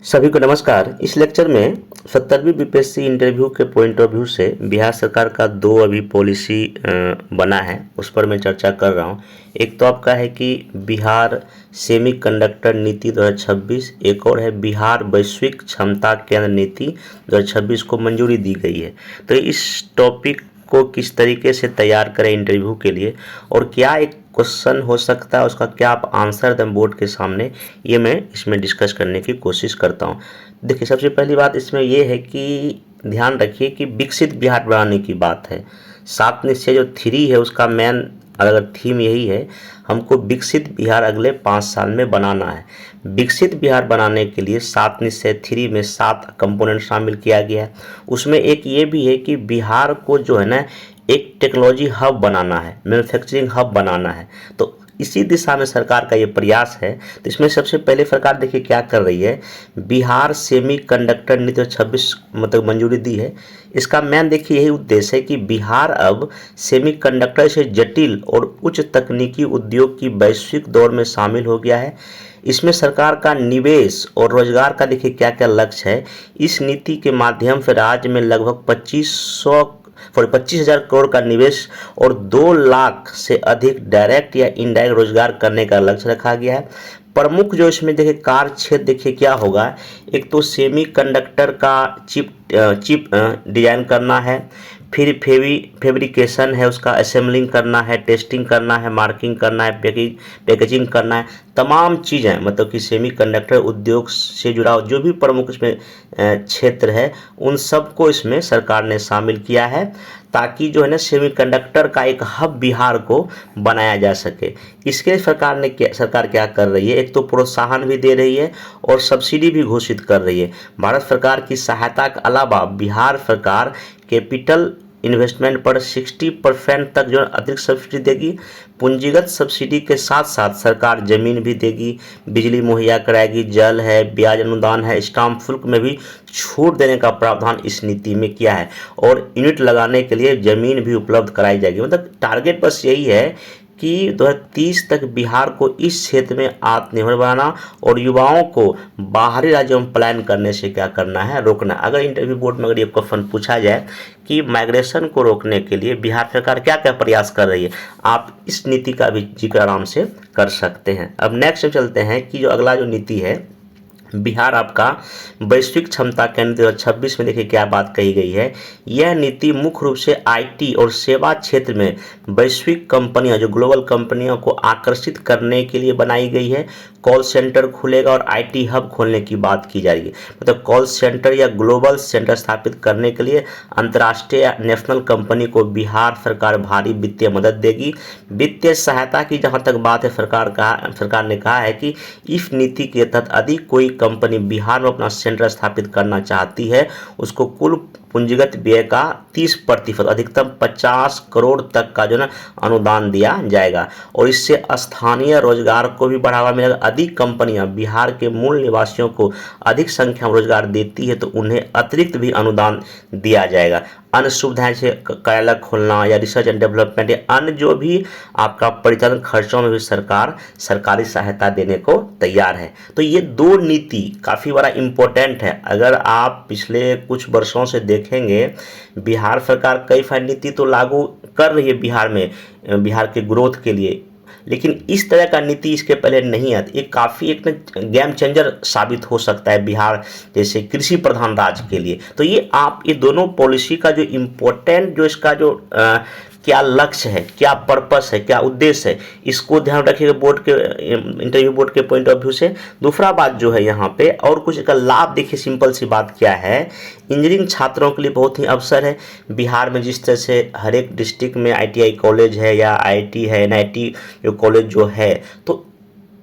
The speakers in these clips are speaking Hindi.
सभी को नमस्कार। इस लेक्चर में 70वीं बीपीएससी इंटरव्यू के पॉइंट ऑफ व्यू से बिहार सरकार का दो अभी पॉलिसी बना है, उस पर मैं चर्चा कर रहा हूं। एक तो आपका है कि बिहार सेमीकंडक्टर नीति 2026, एक और है बिहार वैश्विक क्षमता केंद्र नीति 2026 को मंजूरी दी गई है। तो इस टॉपिक को किस तरीके से तैयार करें इंटरव्यू के लिए और क्या एक क्वेश्चन हो सकता है, उसका क्या आप आंसर दें बोर्ड के सामने, ये मैं इसमें डिस्कस करने की कोशिश करता हूँ। देखिए, सबसे पहली बात इसमें ये है कि ध्यान रखिए कि विकसित बिहार बनाने की बात है। 7 निश्चय जो 3 है उसका मेन अगर थीम यही है, हमको विकसित बिहार अगले 5 साल में बनाना है। विकसित बिहार बनाने के लिए 7 निश्चय 3 में 7 कंपोनेंट शामिल किया गया है। उसमें एक ये भी है कि बिहार को जो है ना एक टेक्नोलॉजी हब बनाना है, मैन्युफैक्चरिंग हब बनाना है। तो इसी दिशा में सरकार का ये प्रयास है। तो इसमें सबसे पहले सरकार देखिए क्या कर रही है, बिहार सेमीकंडक्टर नीति 2026 मतलब मंजूरी दी है। इसका मेन देखिए यही उद्देश्य है कि बिहार अब सेमीकंडक्टर से जटिल और उच्च तकनीकी उद्योग की वैश्विक दौर में शामिल हो गया है। इसमें सरकार का निवेश और रोजगार का देखिए क्या क्या लक्ष्य है। इस नीति के माध्यम से राज्य में लगभग 25,000 करोड़ का निवेश और 2 लाख से अधिक डायरेक्ट या इनडायरेक्ट रोजगार करने का लक्ष्य रखा गया है। प्रमुख जो इसमें देखिए कार्य क्षेत्र देखिए क्या होगा, एक तो सेमीकंडक्टर का चिप डिजाइन करना है, फिर फैब्रिकेशन है, उसका असेंबलिंग करना है, टेस्टिंग करना है, मार्किंग करना है, पैकेजिंग करना है। तमाम चीज़ें मतलब कि सेमीकंडक्टर उद्योग से जुड़ा जो भी प्रमुख इसमें क्षेत्र है उन सबको इसमें सरकार ने शामिल किया है, ताकि जो है ना सेमीकंडक्टर का एक हब बिहार को बनाया जा सके। इसके लिए सरकार क्या कर रही है, एक तो प्रोत्साहन भी दे रही है और सब्सिडी भी घोषित कर रही है। भारत सरकार की सहायता के अलावा बिहार सरकार कैपिटल इन्वेस्टमेंट पर 60% तक जो अतिरिक्त सब्सिडी देगी। पूंजीगत सब्सिडी के साथ साथ सरकार जमीन भी देगी, बिजली मुहैया कराएगी, जल है, ब्याज अनुदान है, स्टाम्प शुल्क में भी छूट देने का प्रावधान इस नीति में किया है और यूनिट लगाने के लिए जमीन भी उपलब्ध कराई जाएगी। मतलब टारगेट बस यही है कि 2030 तक बिहार को इस क्षेत्र में आत्मनिर्भर बनाना और युवाओं को बाहरी राज्यों में पलायन करने से क्या करना है, रोकना। अगर इंटरव्यू बोर्ड में अगर ये क्वेश्चन पूछा जाए कि माइग्रेशन को रोकने के लिए बिहार सरकार क्या क्या प्रयास कर रही है, आप इस नीति का भी जिक्र आराम से कर सकते हैं। अब नेक्स्ट चलते हैं कि जो अगला जो नीति है बिहार आपका वैश्विक क्षमता केंद्र 2026 में देखिए क्या बात कही गई है। यह नीति मुख्य रूप से आईटी और सेवा क्षेत्र में वैश्विक कंपनियां, जो ग्लोबल कंपनियों को आकर्षित करने के लिए बनाई गई है। कॉल सेंटर खुलेगा और आईटी हब खोलने की बात की जा रही है। मतलब कॉल सेंटर या ग्लोबल सेंटर स्थापित करने के लिए अंतर्राष्ट्रीय या नेशनल कंपनी को बिहार सरकार भारी वित्तीय मदद देगी। वित्तीय सहायता की जहां तक बात है, सरकार ने कहा है कि इस नीति के तहत अधिक कोई कंपनी बिहार में अपना सेंटर स्थापित करना चाहती है, उसको कुल पूंजीगत व्यय का 30% अधिकतम 50 करोड़ तक का जो ना अनुदान दिया जाएगा और इससे स्थानीय रोजगार को भी बढ़ावा मिलेगा। अधिक कंपनियां बिहार के मूल निवासियों को अधिक संख्या में रोजगार देती है तो उन्हें अतिरिक्त भी अनुदान दिया जाएगा। अन्य सुविधाएं जैसे कार्यालय खोलना या रिसर्च एंड डेवलपमेंट या अन्य जो भी आपका परिचालन खर्चों में भी सरकार सरकारी सहायता देने को तैयार है। तो ये दो नीति काफ़ी बड़ा इम्पोर्टेंट है। अगर आप पिछले कुछ वर्षों से देखेंगे, बिहार सरकार कई सारी नीति तो लागू कर रही है बिहार में, बिहार के ग्रोथ के लिए, लेकिन इस तरह का नीति इसके पहले नहीं आती। ये काफ़ी एक गेम चेंजर साबित हो सकता है बिहार जैसे कृषि प्रधान राज्य के लिए। तो ये दोनों पॉलिसी का जो इम्पोर्टेंट जो इसका जो क्या लक्ष्य है, क्या पर्पस है, क्या उद्देश्य है, इसको ध्यान रखिएगा बोर्ड के इंटरव्यू बोर्ड के पॉइंट ऑफ व्यू से। दूसरा बात जो है यहाँ पे और कुछ इसका लाभ देखिए, सिंपल सी बात क्या है, इंजीनियरिंग छात्रों के लिए बहुत ही अवसर है। बिहार में जिस तरह से हर एक डिस्ट्रिक्ट में आईटीआई कॉलेज है या आईआईटी है, एनआईटी जो कॉलेज जो है, तो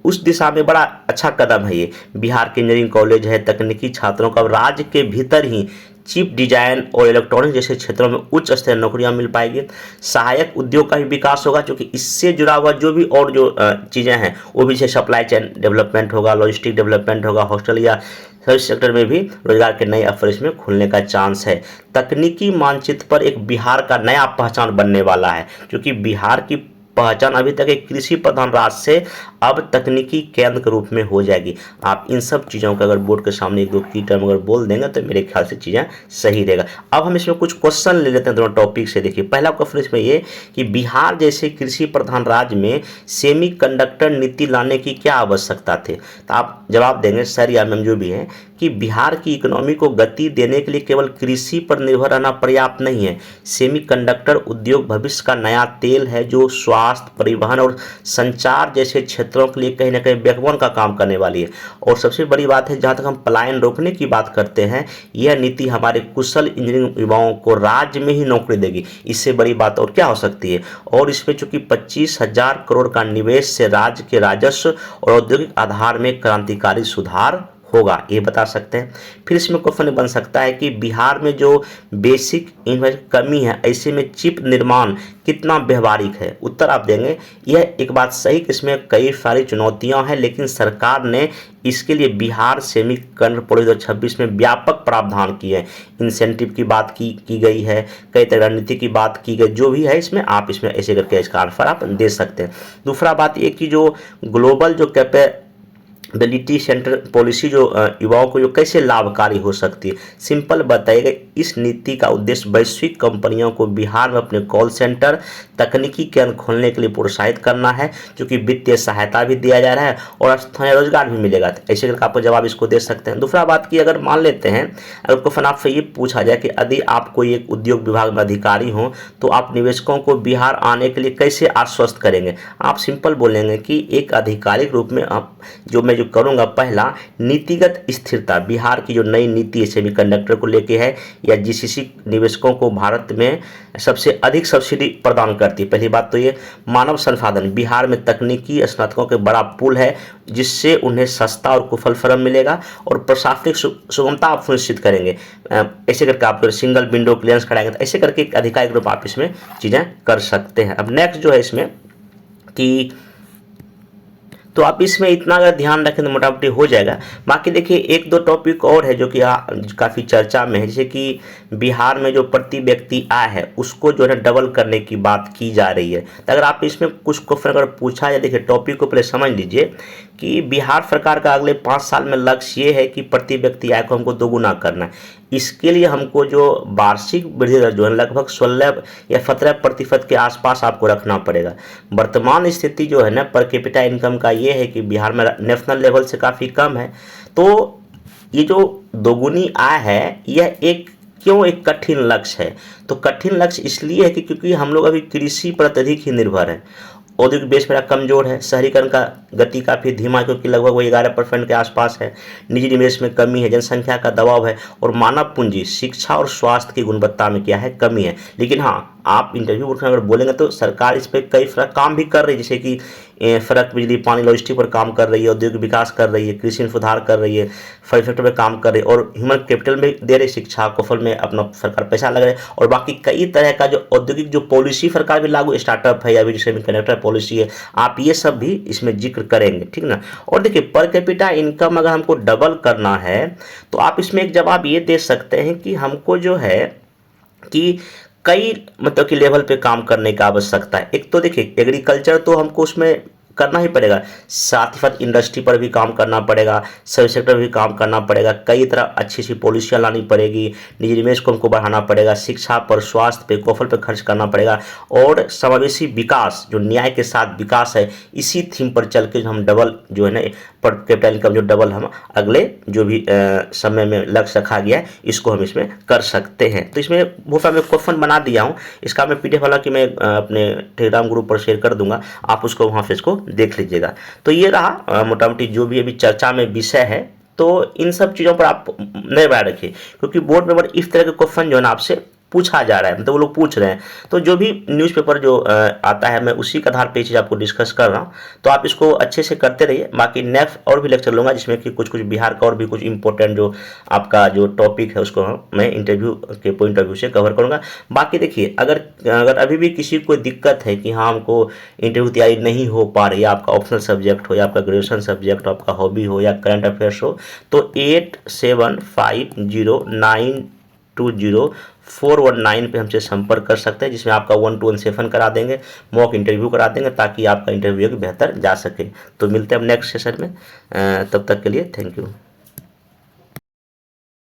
उस दिशा में बड़ा अच्छा कदम है ये। बिहार के इंजीनियरिंग कॉलेज है, तकनीकी छात्रों का राज्य के भीतर ही चिप डिजाइन और इलेक्ट्रॉनिक जैसे क्षेत्रों में उच्च स्तरीय नौकरियां मिल पाएगी। सहायक उद्योग का भी विकास होगा, क्योंकि इससे जुड़ा हुआ जो भी और जो चीज़ें हैं वो भी जैसे सप्लाई चेन डेवलपमेंट होगा, लॉजिस्टिक डेवलपमेंट होगा, हॉस्टल या सर्विस सेक्टर में भी रोजगार के नए अवसर इसमें खुलने का चांस है। तकनीकी मानचित्र पर एक बिहार का नया पहचान बनने वाला है, क्योंकि बिहार की पहचान अभी तक एक कृषि प्रधान राज्य से अब तकनीकी केंद्र के रूप में हो जाएगी। आप इन सब चीज़ों का अगर बोर्ड के सामने एक दो की टर्म अगर बोल देंगे तो मेरे ख्याल से चीज़ें सही रहेगा। अब हम इसमें कुछ क्वेश्चन ले लेते हैं दोनों टॉपिक से। देखिए पहला क्वेश्चन इसमें ये कि बिहार जैसे कृषि प्रधान राज्य में सेमीकंडक्टर नीति लाने की क्या आवश्यकता थी। तो आप जवाब देंगे सर या मैम जो भी है कि बिहार की इकोनॉमी को गति देने के लिए केवल कृषि पर निर्भर रहना पर्याप्त नहीं है। सेमीकंडक्टर उद्योग भविष्य का नया तेल है जो स्वास्थ्य, परिवहन और संचार जैसे क्षेत्रों के लिए कहीं ना कहीं बैकबोन का काम करने वाली है। और सबसे बड़ी बात है, जहाँ तक हम पलायन रोकने की बात करते हैं, यह नीति हमारे कुशल इंजीनियरिंग युवाओं को राज्य में ही नौकरी देगी। इससे बड़ी बात और क्या हो सकती है। और इसमें चूंकि 25,000 करोड़ का निवेश से राज्य के राजस्व और औद्योगिक आधार में क्रांतिकारी सुधार होगा, ये बता सकते हैं। फिर इसमें क्वेश्चन बन सकता है कि बिहार में जो बेसिक इन्वेस्टमेंट कमी है, ऐसे में चिप निर्माण कितना व्यवहारिक है। उत्तर आप देंगे यह एक बात सही कि इसमें कई सारी चुनौतियां हैं, लेकिन सरकार ने इसके लिए बिहार सेमीकंडक्टर पॉलिसी 2026 में व्यापक प्रावधान किए हैं। इंसेंटिव की बात की गई है, कई तरह रणनीति की बात की गई, जो भी है इसमें आप इसमें ऐसे करके इसका आंसर आप दे सकते हैं। दूसरा बात ये कि जो ग्लोबल जो कैपेबिलिटी सेंटर पॉलिसी जो युवाओं को जो कैसे लाभकारी हो सकती है, सिंपल बताइएगा। इस नीति का उद्देश्य वैश्विक कंपनियों को बिहार में अपने कॉल सेंटर, तकनीकी केंद्र खोलने के लिए प्रोत्साहित करना है, क्योंकि वित्तीय सहायता भी दिया जा रहा है और स्थानीय रोजगार भी मिलेगा। ऐसे करके आपको जवाब इसको दे सकते हैं। दूसरा बात की अगर मान लेते हैं, अगर क्वेश्चन आपसे ये पूछा जाए कि यदि आप कोई एक उद्योग विभाग में अधिकारी हो तो आप निवेशकों को बिहार आने के लिए कैसे आश्वस्त करेंगे। आप सिंपल बोलेंगे कि एक आधिकारिक रूप में आप जो करूंगा, पहला नीतिगत स्थिरता, बिहार की जो नई नीति है सेमीकंडक्टर को लेके है, या जीसीसी निवेशकों को भारत में सबसे अधिक सब्सिडी प्रदान करती है। पहली बात तो ये। मानव संसाधन, बिहार में तकनीकी स्नातकों के बड़ा पूल है जिससे उन्हें सस्ता और कुशल श्रम मिलेगा। और प्रशासनिक सुगमता आप सुनिश्चित करेंगे, ऐसे करके आप सिंगल विंडो क्लियरेंस कराएंगे, तो ऐसे करके एक आधिकारिक रूप आप इसमें चीज़ें कर सकते हैं। अब नेक्स्ट जो है इसमें कि तो आप इसमें इतना अगर ध्यान रखें तो मोटामोटी हो जाएगा। बाकी देखिए एक दो टॉपिक और है जो कि काफ़ी चर्चा में है, जैसे कि बिहार में जो प्रति व्यक्ति आय है उसको जो है डबल करने की बात की जा रही है। तो अगर आप इसमें कुछ क्वेश्चन अगर पूछा जाए, देखिए टॉपिक को पहले समझ लीजिए कि बिहार सरकार का अगले 5 साल में लक्ष्य ये है कि प्रति व्यक्ति आय को हमको दोगुना करना है। इसके लिए हमको जो वार्षिक वृद्धि दर जो है लगभग 16 या 17% के आसपास आपको रखना पड़ेगा। वर्तमान स्थिति जो है ना पर कैपिटा इनकम का ये है कि बिहार में नेशनल लेवल से काफ़ी कम है। तो ये जो दोगुनी आय है यह क्यों एक कठिन लक्ष्य है। तो कठिन लक्ष्य इसलिए है कि क्योंकि हम लोग अभी कृषि पर अत्यधिक ही निर्भर है। औद्योगिक बेस मेरा कमजोर है, शहरीकरण का गति काफ़ी धीमा है क्योंकि लगभग वो 11% के आसपास है, निजी निवेश में कमी है, जनसंख्या का दबाव है, और मानव पूंजी, शिक्षा और स्वास्थ्य की गुणवत्ता में क्या है, कमी है। लेकिन हाँ, आप इंटरव्यू में अगर बोलेंगे तो सरकार इस पर कई काम भी कर रही है, जैसे कि सड़क, बिजली, पानी, लॉजिस्टिक पर काम कर रही है, औद्योगिक विकास कर रही है, कृषि में सुधार कर रही है, फल सेक्टर में काम कर रही है, और ह्यूमन कैपिटल में दे रही शिक्षा कौशल में अपना सरकार पैसा लगा रही है। और बाकी कई तरह का जो औद्योगिक जो पॉलिसी सरकार भी लागू, स्टार्टअप है या भी सेमीकंडक्टर पॉलिसी है, आप ये सब भी इसमें जिक्र करेंगे, ठीक ना। और देखिए पर कैपिटा इनकम अगर हमको डबल करना है तो आप इसमें एक जवाब ये दे सकते हैं कि हमको जो है कि कई मतलब कि लेवल पे काम करने की आवश्यकता है। एक तो देखिए एग्रीकल्चर तो हमको उसमें करना ही पड़ेगा, साथ ही साथ इंडस्ट्री पर भी काम करना पड़ेगा, सर्विस सेक्टर पर भी काम करना पड़ेगा, कई तरह अच्छी सी पॉलिसियाँ लानी पड़ेगी, निजी निवेश को हमको बढ़ाना पड़ेगा, शिक्षा पर, स्वास्थ्य पे, कौशल पर खर्च करना पड़ेगा, और समावेशी विकास जो न्याय के साथ विकास है, इसी थीम पर चल के हम डबल जो है ना पर कैपिटल इनकम जो डबल हम अगले जो भी समय में लक्ष्य रखा गया है इसको हम इसमें कर सकते हैं। तो इसमें बहुत सारा मैं क्वेश्चन बना दिया हूँ, इसका मैं PDF वाला कि मैं अपने टेलीग्राम ग्रुप पर शेयर कर दूंगा, आप उसको वहाँ से इसको देख लीजिएगा। तो ये रहा मोटामोटी जो भी अभी चर्चा में विषय है। तो इन सब चीज़ों पर आप नए बनाए रखिए, क्योंकि बोर्ड में इस तरह के क्वेश्चन जो है ना आपसे पूछा जा रहा है, मतलब वो लोग पूछ रहे हैं। तो जो भी न्यूज़पेपर जो आता है मैं उसी के आधार पर चीज़ आपको डिस्कस कर रहा हूँ, तो आप इसको अच्छे से करते रहिए। बाकी नेक्स्ट और भी लेक्चर लूँगा जिसमें कि कुछ बिहार का और भी कुछ इंपॉर्टेंट जो आपका जो टॉपिक है उसको मैं इंटरव्यू के पॉइंट ऑफ व्यू से कवर करूँगा। बाकी देखिए अगर अभी भी किसी को दिक्कत है कि हाँ हमको इंटरव्यू तैयारी नहीं हो पा रही है, आपका ऑप्शनल सब्जेक्ट हो या आपका ग्रेजुएशन सब्जेक्ट हो, आपका हॉबी हो या करंट अफेयर्स हो, तो 875092 9820419419 पे हमसे संपर्क कर सकते हैं, जिसमें आपका 1 to 1 सेशन करा देंगे, मॉक इंटरव्यू करा देंगे, ताकि आपका इंटरव्यू बेहतर जा सके। तो मिलते हैं हम नेक्स्ट सेशन में, तब तक के लिए थैंक यू।